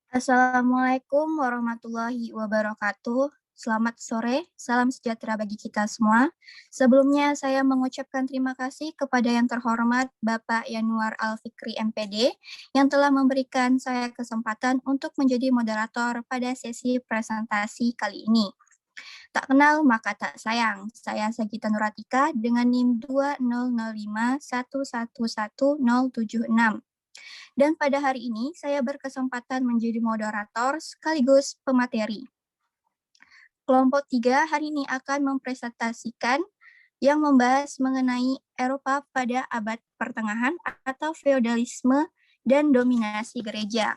Assalamualaikum warahmatullahi wabarakatuh. Selamat sore, salam sejahtera bagi kita semua. Sebelumnya saya mengucapkan terima kasih kepada yang terhormat Bapak Yanuar Al-Fikri MPD yang telah memberikan saya kesempatan untuk menjadi moderator pada sesi presentasi kali ini. Tak kenal maka tak sayang. Saya Sagita Nuratika dengan NIM 2005111076. Dan pada hari ini saya berkesempatan menjadi moderator sekaligus pemateri. Kelompok 3 hari ini akan mempresentasikan yang membahas mengenai Eropa pada abad pertengahan atau feodalisme dan dominasi gereja.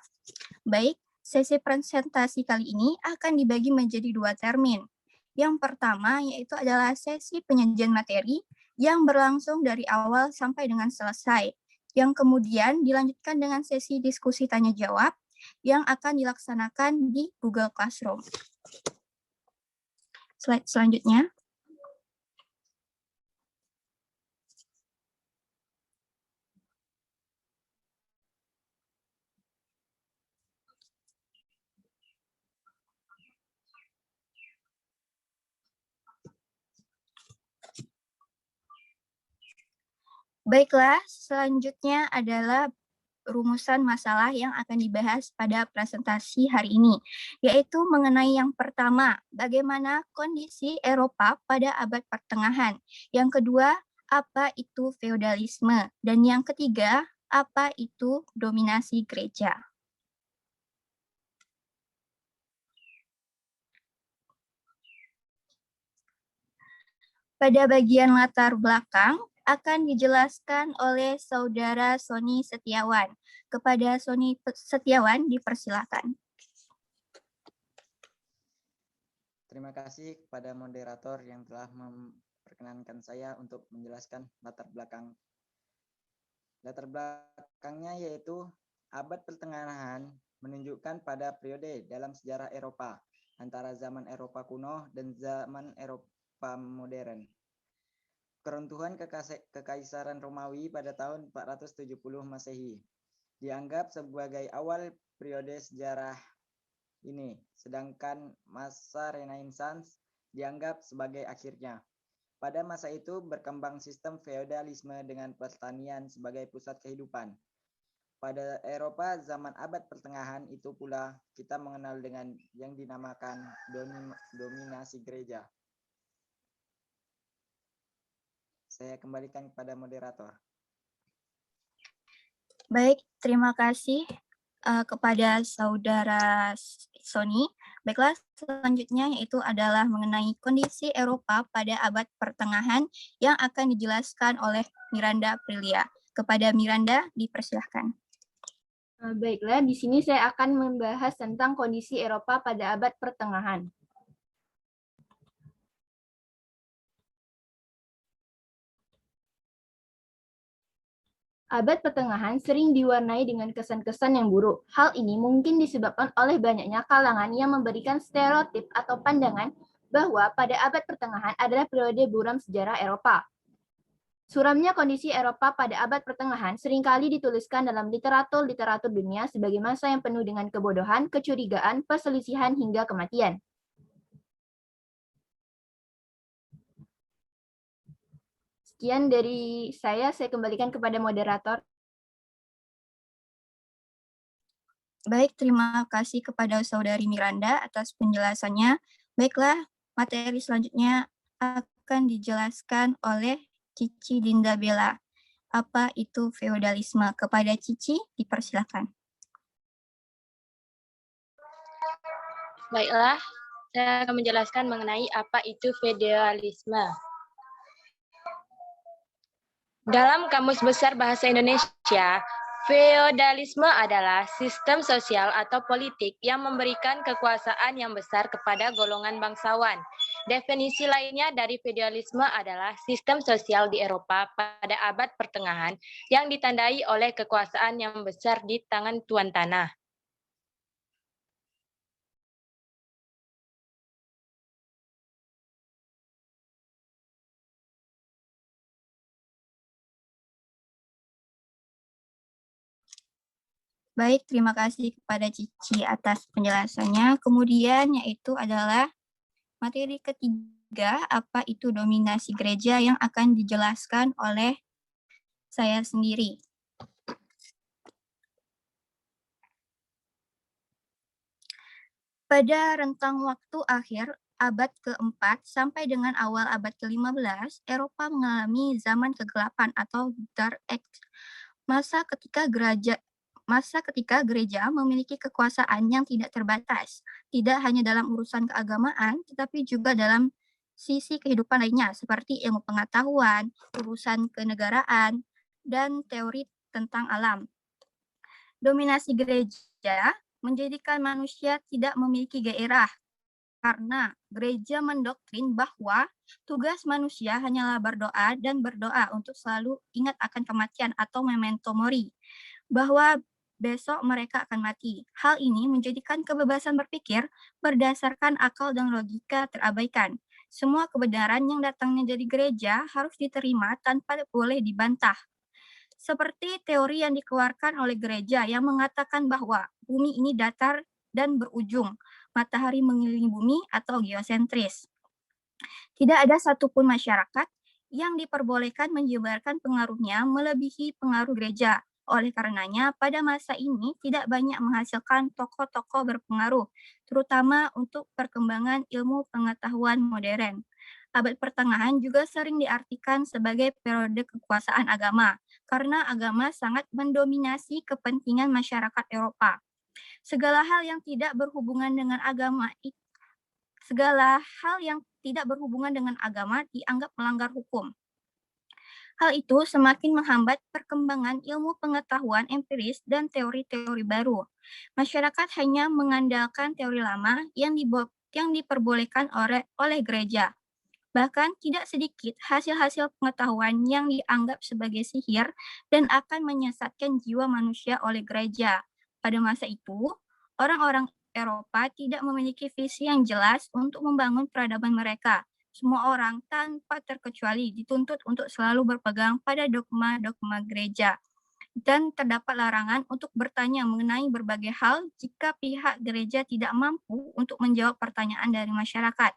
Baik, sesi presentasi kali ini akan dibagi menjadi dua termin. Yang pertama yaitu adalah sesi penyajian materi yang berlangsung dari awal sampai dengan selesai, yang kemudian dilanjutkan dengan sesi diskusi tanya-jawab yang akan dilaksanakan di Google Classroom. Slide selanjutnya. Baiklah, selanjutnya adalah rumusan masalah yang akan dibahas pada presentasi hari ini, yaitu mengenai yang pertama, bagaimana kondisi Eropa pada abad pertengahan. Yang kedua, apa itu feodalisme. Dan yang ketiga, apa itu dominasi gereja. Pada bagian latar belakang akan dijelaskan oleh Saudara Sony Setiawan. Kepada Sony Setiawan dipersilakan. Terima kasih kepada moderator yang telah memperkenankan saya untuk menjelaskan latar belakang. Latar belakangnya yaitu abad pertengahan menunjukkan pada periode dalam sejarah Eropa antara zaman Eropa kuno dan zaman Eropa modern. Keruntuhan Kekaisaran Romawi pada tahun 470 Masehi dianggap sebagai awal periode sejarah ini, sedangkan masa Renaissance dianggap sebagai akhirnya. Pada masa itu berkembang sistem feodalisme dengan pertanian sebagai pusat kehidupan. Pada Eropa zaman abad pertengahan itu pula kita mengenal dengan yang dinamakan dominasi gereja. Saya kembalikan kepada moderator. Baik, terima kasih kepada Saudara Sony. Baiklah, selanjutnya yaitu adalah mengenai kondisi Eropa pada abad pertengahan yang akan dijelaskan oleh Miranda Aprilia. Kepada Miranda, dipersilahkan. Baiklah, di sini saya akan membahas tentang kondisi Eropa pada abad pertengahan. Abad pertengahan sering diwarnai dengan kesan-kesan yang buruk. Hal ini mungkin disebabkan oleh banyaknya kalangan yang memberikan stereotip atau pandangan bahwa pada abad pertengahan adalah periode buram sejarah Eropa. Suramnya kondisi Eropa pada abad pertengahan seringkali dituliskan dalam literatur dunia sebagai masa yang penuh dengan kebodohan, kecurigaan, perselisihan, hingga kematian. Sekian dari saya kembalikan kepada moderator. Baik, terima kasih kepada Saudari Miranda atas penjelasannya. Baiklah, materi selanjutnya akan dijelaskan oleh Cici Dinda Bella. Apa itu feodalisme? Kepada Cici, dipersilakan. Baiklah, saya akan menjelaskan mengenai apa itu feodalisme. Dalam Kamus Besar Bahasa Indonesia, feodalisme adalah sistem sosial atau politik yang memberikan kekuasaan yang besar kepada golongan bangsawan. Definisi lainnya dari feodalisme adalah sistem sosial di Eropa pada abad pertengahan yang ditandai oleh kekuasaan yang besar di tangan tuan tanah. Baik, terima kasih kepada Cici atas penjelasannya. Kemudian yaitu adalah materi ketiga, apa itu dominasi gereja yang akan dijelaskan oleh saya sendiri. Pada rentang waktu akhir abad ke-4 sampai dengan awal abad ke-15, Eropa mengalami zaman kegelapan atau Dark Age. Masa ketika gereja memiliki kekuasaan yang tidak terbatas, tidak hanya dalam urusan keagamaan, tetapi juga dalam sisi kehidupan lainnya, seperti ilmu pengetahuan, urusan kenegaraan, dan teori tentang alam. Dominasi gereja menjadikan manusia tidak memiliki gairah, karena gereja mendoktrin bahwa tugas manusia hanyalah berdoa dan berdoa untuk selalu ingat akan kematian atau memento mori, bahwa besok mereka akan mati. Hal ini menjadikan kebebasan berpikir berdasarkan akal dan logika terabaikan. Semua kebenaran yang datangnya dari gereja harus diterima tanpa boleh dibantah. Seperti teori yang dikeluarkan oleh gereja yang mengatakan bahwa bumi ini datar dan berujung, matahari mengelilingi bumi atau geosentris. Tidak ada satupun masyarakat yang diperbolehkan menyebarkan pengaruhnya melebihi pengaruh gereja. Oleh karenanya, pada masa ini tidak banyak menghasilkan tokoh-tokoh berpengaruh, terutama untuk perkembangan ilmu pengetahuan modern. Abad pertengahan juga sering diartikan sebagai periode kekuasaan agama, karena agama sangat mendominasi kepentingan masyarakat Eropa. Segala hal yang tidak berhubungan dengan agama dianggap melanggar hukum. Hal itu semakin menghambat perkembangan ilmu pengetahuan empiris dan teori-teori baru. Masyarakat hanya mengandalkan teori lama yang diperbolehkan oleh gereja. Bahkan tidak sedikit hasil-hasil pengetahuan yang dianggap sebagai sihir dan akan menyesatkan jiwa manusia oleh gereja. Pada masa itu, orang-orang Eropa tidak memiliki visi yang jelas untuk membangun peradaban mereka. Semua orang tanpa terkecuali dituntut untuk selalu berpegang pada dogma-dogma gereja. Dan terdapat larangan untuk bertanya mengenai berbagai hal jika pihak gereja tidak mampu untuk menjawab pertanyaan dari masyarakat.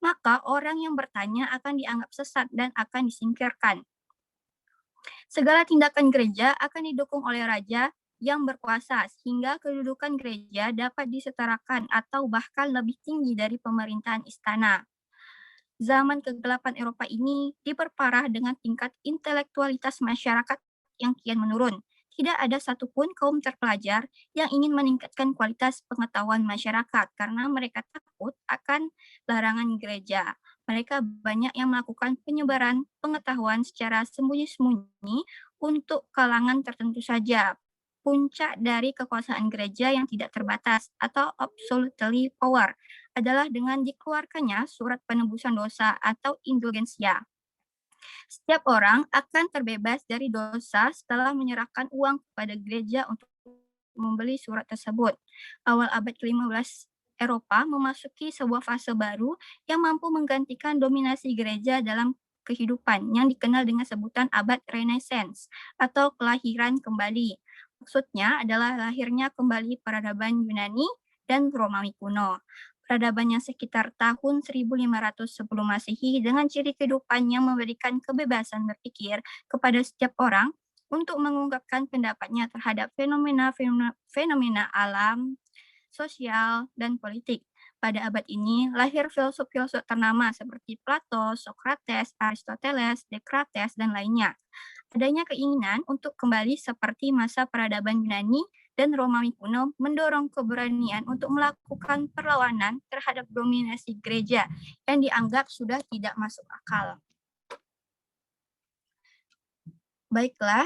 Maka orang yang bertanya akan dianggap sesat dan akan disingkirkan. Segala tindakan gereja akan didukung oleh raja yang berkuasa, sehingga kedudukan gereja dapat disetarakan atau bahkan lebih tinggi dari pemerintahan istana. Zaman kegelapan Eropa ini diperparah dengan tingkat intelektualitas masyarakat yang kian menurun. Tidak ada satupun kaum terpelajar yang ingin meningkatkan kualitas pengetahuan masyarakat karena mereka takut akan larangan gereja. Mereka banyak yang melakukan penyebaran pengetahuan secara sembunyi-sembunyi untuk kalangan tertentu saja. Puncak dari kekuasaan gereja yang tidak terbatas atau absolutely power adalah dengan dikeluarkannya surat penebusan dosa atau indulgensia. Setiap orang akan terbebas dari dosa setelah menyerahkan uang kepada gereja untuk membeli surat tersebut. Awal abad ke-15, Eropa memasuki sebuah fase baru yang mampu menggantikan dominasi gereja dalam kehidupan yang dikenal dengan sebutan abad Renaissance atau kelahiran kembali. Maksudnya adalah lahirnya kembali peradaban Yunani dan Romawi kuno. Peradaban yang sekitar tahun 1500 sebelum Masehi dengan ciri kehidupan yang memberikan kebebasan berpikir kepada setiap orang untuk mengungkapkan pendapatnya terhadap fenomena alam, sosial, dan politik. Pada abad ini, lahir filsuf-filsuf ternama seperti Plato, Socrates, Aristoteles, Descartes, dan lainnya. Adanya keinginan untuk kembali seperti masa peradaban Yunani dan Romawi kuno mendorong keberanian untuk melakukan perlawanan terhadap dominasi gereja yang dianggap sudah tidak masuk akal. Baiklah,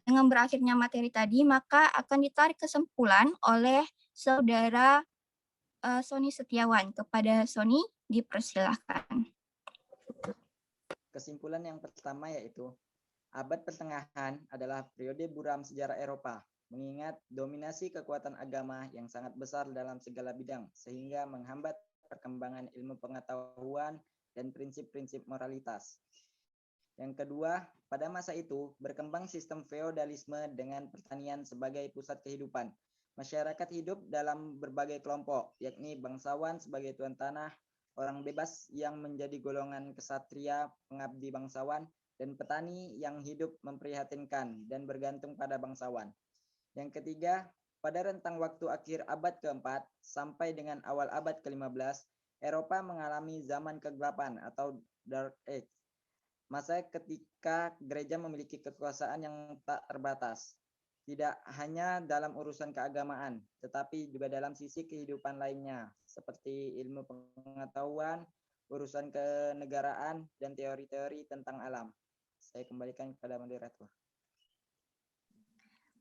dengan berakhirnya materi tadi, maka akan ditarik kesimpulan oleh saudara Sony Setiawan. Kepada Sony, dipersilahkan. Kesimpulan yang pertama yaitu, abad pertengahan adalah periode buram sejarah Eropa, mengingat dominasi kekuatan agama yang sangat besar dalam segala bidang, sehingga menghambat perkembangan ilmu pengetahuan dan prinsip-prinsip moralitas. Yang kedua, pada masa itu berkembang sistem feodalisme dengan pertanian sebagai pusat kehidupan. Masyarakat hidup dalam berbagai kelompok, yakni bangsawan sebagai tuan tanah, orang bebas yang menjadi golongan kesatria, pengabdi bangsawan, dan petani yang hidup memprihatinkan dan bergantung pada bangsawan. Yang ketiga, pada rentang waktu akhir abad keempat sampai dengan awal abad ke-15, Eropa mengalami zaman kegelapan atau Dark Age, masa ketika gereja memiliki kekuasaan yang tak terbatas, tidak hanya dalam urusan keagamaan, tetapi juga dalam sisi kehidupan lainnya, seperti ilmu pengetahuan, urusan kenegaraan, dan teori-teori tentang alam. Saya kembalikan kepada moderator.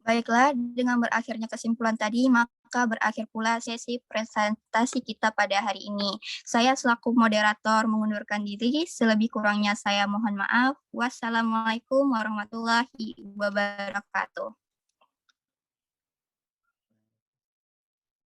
Baiklah, dengan berakhirnya kesimpulan tadi, maka berakhir pula sesi presentasi kita pada hari ini. Saya selaku moderator mengundurkan diri, selebih kurangnya saya mohon maaf. Wassalamualaikum warahmatullahi wabarakatuh.